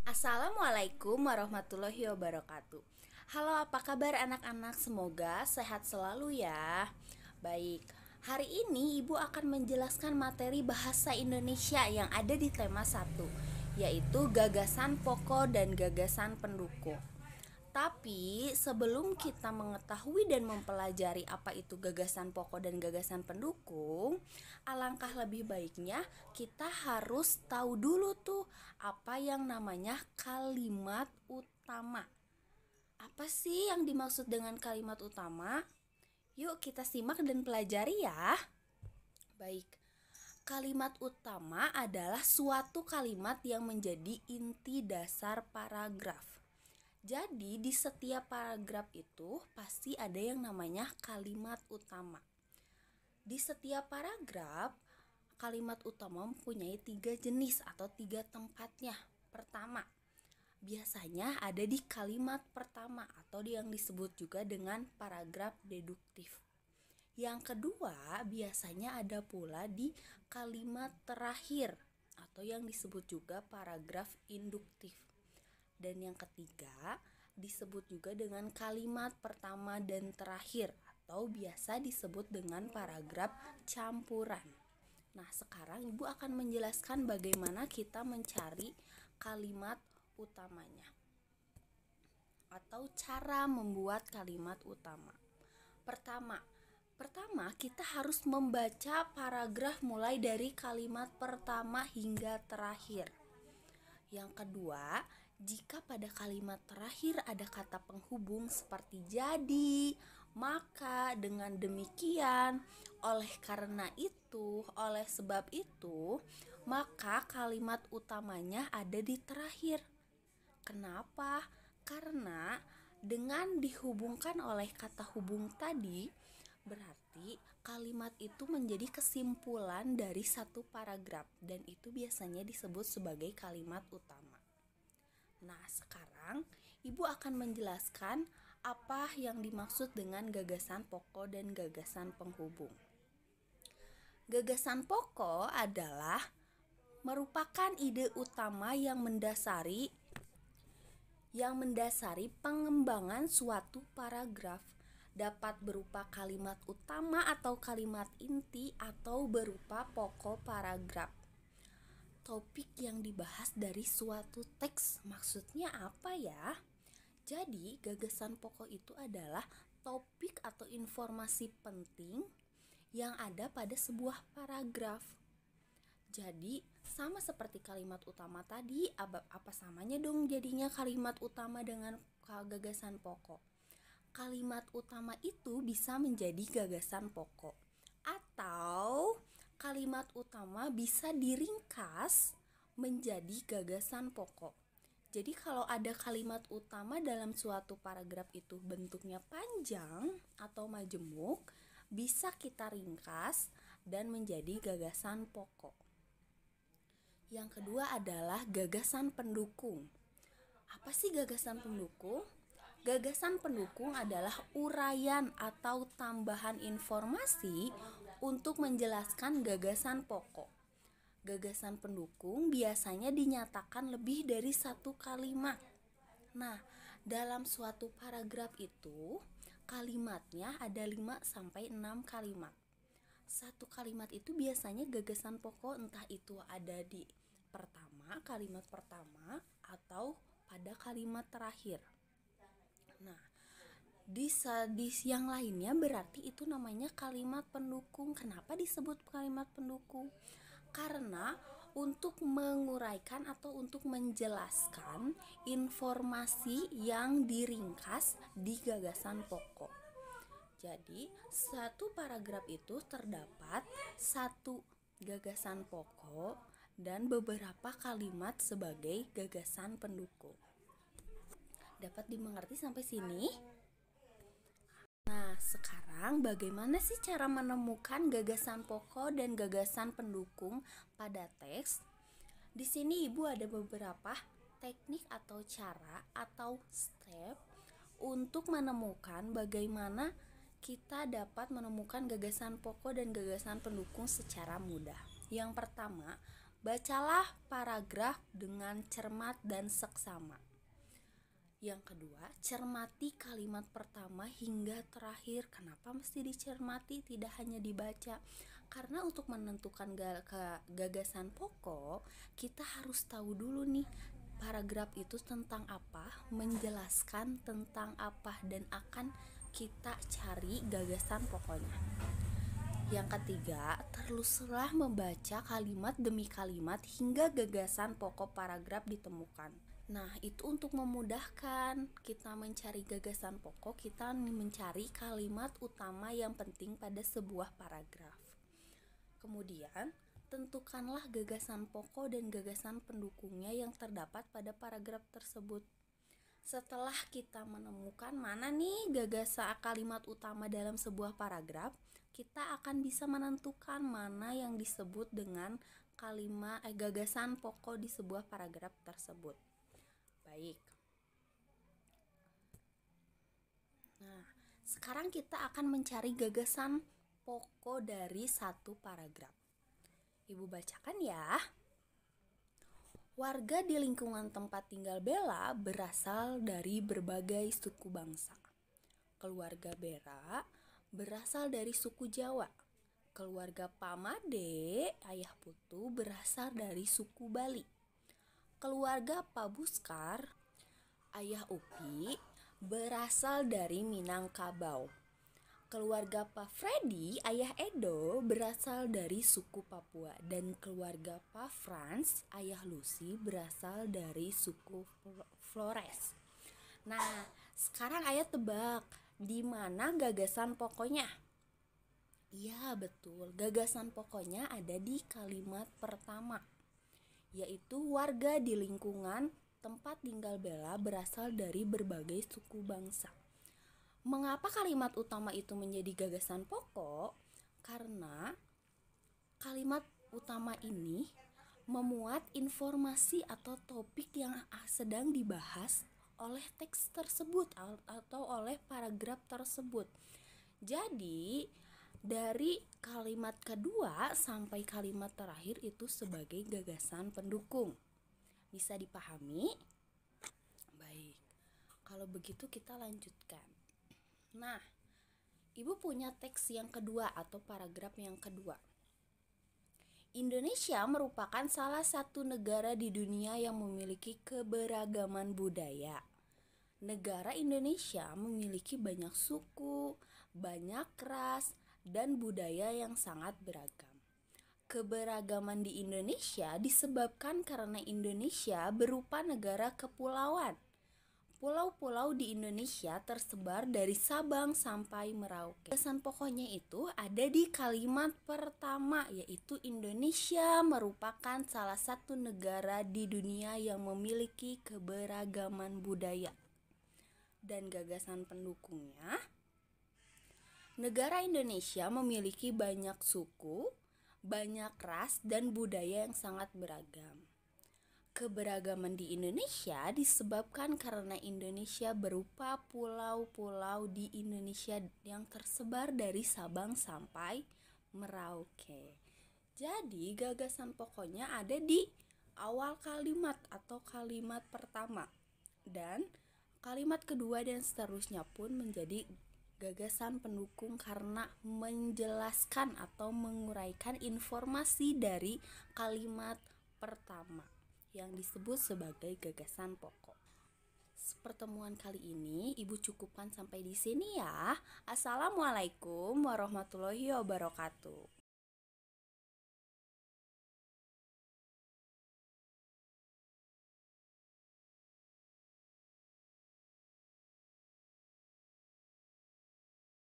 Assalamualaikum warahmatullahi wabarakatuh. Halo, apa kabar anak-anak? Semoga sehat selalu ya. Baik, hari ini Ibu akan menjelaskan materi bahasa Indonesia yang ada di tema 1, yaitu gagasan pokok dan gagasan pendukung. Tapi sebelum kita mengetahui dan mempelajari apa itu gagasan pokok dan gagasan pendukung, alangkah lebih baiknya kita harus tahu dulu tuh apa yang namanya kalimat utama. Apa sih yang dimaksud dengan kalimat utama? Yuk kita simak dan pelajari ya. Baik, kalimat utama adalah suatu kalimat yang menjadi inti dasar paragraf. Jadi di setiap paragraf itu pasti ada yang namanya kalimat utama. Di setiap paragraf, kalimat utama mempunyai 3 jenis atau 3 tempatnya. Pertama, biasanya ada di kalimat pertama atau yang disebut juga dengan paragraf deduktif. Yang kedua, biasanya ada pula di kalimat terakhir atau yang disebut juga paragraf induktif. Dan yang ketiga disebut juga dengan kalimat pertama dan terakhir atau biasa disebut dengan paragraf campuran. Nah, sekarang Ibu akan menjelaskan bagaimana kita mencari kalimat utamanya atau cara membuat kalimat utama. Pertama, kita harus membaca paragraf mulai dari kalimat pertama hingga terakhir. Yang kedua, jika pada kalimat terakhir ada kata penghubung seperti jadi, maka, dengan demikian, oleh karena itu, oleh sebab itu, maka kalimat utamanya ada di terakhir. Kenapa? Karena dengan dihubungkan oleh kata hubung tadi, berarti kalimat itu menjadi kesimpulan dari satu paragraf dan itu biasanya disebut sebagai kalimat utama. Nah, sekarang Ibu akan menjelaskan apa yang dimaksud dengan gagasan pokok dan gagasan penghubung. Gagasan pokok adalah merupakan ide utama yang mendasari pengembangan suatu paragraf. Dapat berupa kalimat utama atau kalimat inti atau berupa pokok paragraf. Topik yang dibahas dari suatu teks maksudnya apa ya? Jadi gagasan pokok itu adalah topik atau informasi penting yang ada pada sebuah paragraf. Jadi sama seperti kalimat utama tadi, apa samanya dong jadinya kalimat utama dengan gagasan pokok? Kalimat utama itu bisa menjadi gagasan pokok atau kalimat utama bisa diringkas menjadi gagasan pokok. Jadi kalau ada kalimat utama dalam suatu paragraf itu bentuknya panjang atau majemuk, bisa kita ringkas dan menjadi gagasan pokok. Yang kedua adalah gagasan pendukung. Apa sih gagasan pendukung? Gagasan pendukung adalah uraian atau tambahan informasi untuk menjelaskan gagasan pokok. Gagasan pendukung biasanya dinyatakan lebih dari satu kalimat. Nah, dalam suatu paragraf itu, kalimatnya ada 5-6 kalimat. Satu kalimat itu biasanya gagasan pokok, entah itu ada di kalimat pertama atau pada kalimat terakhir. Nah, di yang lainnya berarti itu namanya kalimat pendukung. Kenapa disebut kalimat pendukung? Karena untuk menguraikan atau untuk menjelaskan informasi yang diringkas di gagasan pokok. Jadi, satu paragraf itu terdapat satu gagasan pokok dan beberapa kalimat sebagai gagasan pendukung. Dapat dimengerti sampai sini? Nah, sekarang bagaimana sih cara menemukan gagasan pokok dan gagasan pendukung pada teks? Di sini Ibu ada beberapa teknik atau cara atau step untuk menemukan bagaimana kita dapat menemukan gagasan pokok dan gagasan pendukung secara mudah. Yang pertama, Bacalah paragraf dengan cermat dan seksama. Yang kedua, cermati kalimat pertama hingga terakhir. Kenapa mesti dicermati, tidak hanya dibaca? Karena untuk menentukan gagasan pokok, kita harus tahu dulu nih paragraf itu tentang apa, menjelaskan tentang apa, dan akan kita cari gagasan pokoknya. Yang ketiga, teruslah membaca kalimat demi kalimat hingga gagasan pokok paragraf ditemukan. Nah, itu untuk memudahkan kita mencari gagasan pokok, kita mencari kalimat utama yang penting pada sebuah paragraf. Kemudian, tentukanlah gagasan pokok dan gagasan pendukungnya yang terdapat pada paragraf tersebut. Setelah kita menemukan mana nih gagasan kalimat utama dalam sebuah paragraf, kita akan bisa menentukan mana yang disebut dengan gagasan pokok di sebuah paragraf tersebut. Baik. Nah, sekarang kita akan mencari gagasan pokok dari satu paragraf. Ibu bacakan ya. Warga di lingkungan tempat tinggal Bella berasal dari berbagai suku bangsa. Keluarga Bella berasal dari suku Jawa. Keluarga Pamade, ayah Putu, berasal dari suku Bali. Keluarga Pak Buskar, ayah Upi, berasal dari Minangkabau. Keluarga Pak Freddy, ayah Edo, berasal dari suku Papua. Dan keluarga Pak Franz, ayah Lucy, berasal dari suku Flores. Nah, sekarang ayah tebak, di mana gagasan pokoknya? Iya, betul. Gagasan pokoknya ada di kalimat pertama, yaitu warga di lingkungan tempat tinggal Bella berasal dari berbagai suku bangsa. Mengapa kalimat utama itu menjadi gagasan pokok? Karena kalimat utama ini memuat informasi atau topik yang sedang dibahas oleh teks tersebut atau oleh paragraf tersebut. Jadi, dari kalimat kedua sampai kalimat terakhir itu sebagai gagasan pendukung. Bisa dipahami? Baik. Kalau begitu kita lanjutkan. Nah, Ibu punya teks yang kedua atau paragraf yang kedua. Indonesia merupakan salah satu negara di dunia yang memiliki keberagaman budaya. Negara Indonesia memiliki banyak suku, banyak ras, dan budaya yang sangat beragam. Keberagaman di Indonesia disebabkan karena Indonesia berupa negara kepulauan. Pulau-pulau di Indonesia tersebar dari Sabang sampai Merauke. Gagasan pokoknya itu ada di kalimat pertama, yaitu Indonesia merupakan salah satu negara di dunia yang memiliki keberagaman budaya. Dan gagasan pendukungnya, negara Indonesia memiliki banyak suku, banyak ras, dan budaya yang sangat beragam. Keberagaman di Indonesia disebabkan karena Indonesia berupa pulau-pulau di Indonesia yang tersebar dari Sabang sampai Merauke. Jadi gagasan pokoknya ada di awal kalimat atau kalimat pertama, dan kalimat kedua dan seterusnya pun menjadi gagasan pendukung karena menjelaskan atau menguraikan informasi dari kalimat pertama yang disebut sebagai gagasan pokok. Pertemuan kali ini Ibu cukupkan sampai di sini ya. Assalamualaikum warahmatullahi wabarakatuh.